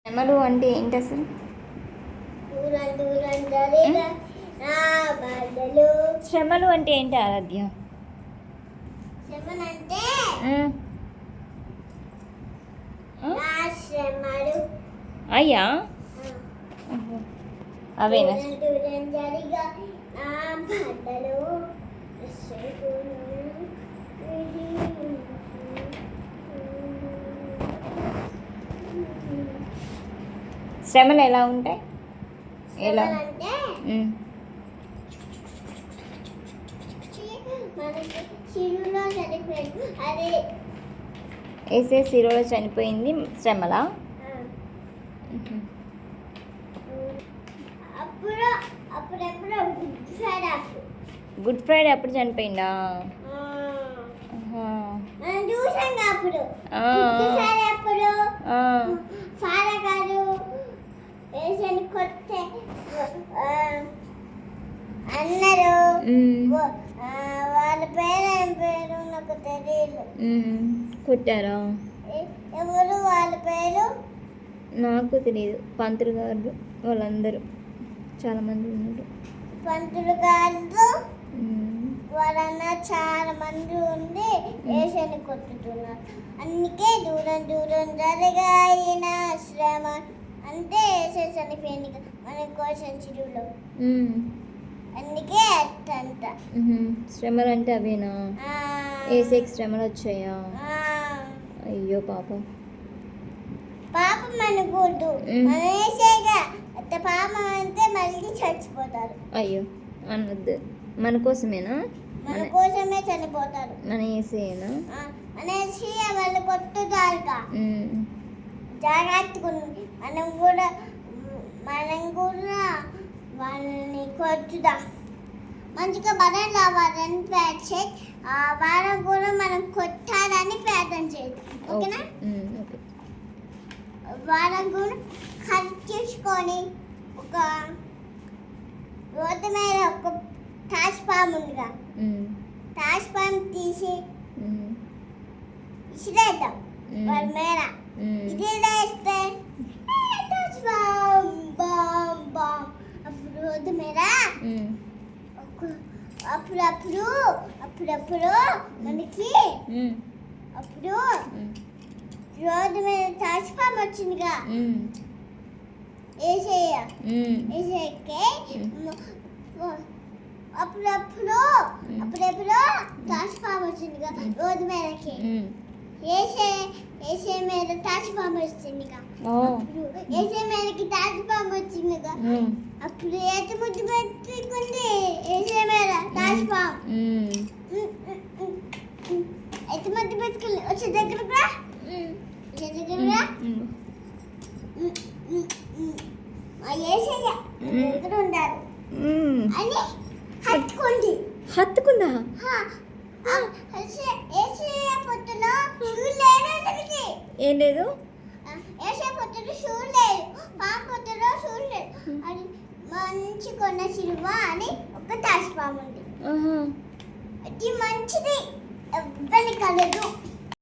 శ్రమలు అంటే ఏంటి అసలు? శ్రమలు అంటే ఏంటి ఆరాధ్య? అయ్యా అవేనా? శ్రమలు ఎలా ఉంటాయి? ఎలా? వేసే సిరులో చనిపోయింది శ్రమలా? గుడ్ ఫ్రైడే అప్పుడు చనిపోయిందా? అన్నారు వాళ్ళ పేరు ఏం పేరు నాకు తెలియదు. కొట్టారా? ఎవరు వాళ్ళ పేరు నాకు తెలియదు. పంతులు గారు వాళ్ళందరూ చాలామంది ఉన్నారు. పంతులు గారు వాళ్ళన్నా చాలా మంది ఉండి ఏసని కొట్టుతున్నారు. అందుకే దూరం దూరం జరిగాయిన శ్రమ అంటే ఏసే చనిపోయింది మన కోసం చిరులో. అందుకే అంట శ్రమలు అంటే అవేనా? ఏసేకి శ్రమలు వచ్చాయా? అయ్యో పాపం. పాపం అనకూడదు, మన ఏసేగా అంత పాపం అంటే మళ్ళీ చచ్చిపోతారు. అయ్యో అనొద్దు. మన కోసమేనా? మన కోసమే చనిపోతారు. మన ఏసేనా? మన ఏసీ వాళ్ళు కొట్టుతారు. జాగ్రత్తగా మనం కూడా వాళ్ళని కొట్టుదా మంచిగా బలంలో వాళ్ళని పేర్చే వాళ్ళని కూడా మనం కొట్టాలని ప్రార్థన చేద్దాం. ఓకేనా? వాళ్ళని కూడా కట్ చేసుకొని ఒక రోడ్డు మీద ఒక టాస్ పాము ఉందిగా, టాస్ పాము తీసి ఇసిరేద్దాం వాళ్ళ మీద. ఇది వేస్తే అప్పుడు రోడ్డు మీద అప్పుడప్పుడు మనకి అప్పుడు రోడ్డు మీద తాచిపాము వచ్చిందిగా వేసేకే అప్పుడప్పుడు తాచిపాము వచ్చిందిగా రోడ్డు మీదకి ఏసే మీద తాచిపాము వచ్చిందిగా. ఏసే మీదకి తాచిపాము వచ్చిందిగా. అప్పుడు ఏటి ముద్దు పెట్టుకుంది ఏసే మీద తాచిపాము. ఎత్తి ముద్దు పెట్టుకుంది. వచ్చే దగ్గరగా ఏసయ్య దగ్గర ఉండాలి అని హత్తుకుందా? పొత్తులో షూ లేదు. ఏం లేదు? ఏసే పొత్తులో షూ లేదు, పాము పొత్తులో షూ లేదు. అది మంచి కొన్న సినిమ అని ఒక తాసిపాము ఉంది. అది మంచిది, ఎవ్వరి కలదు.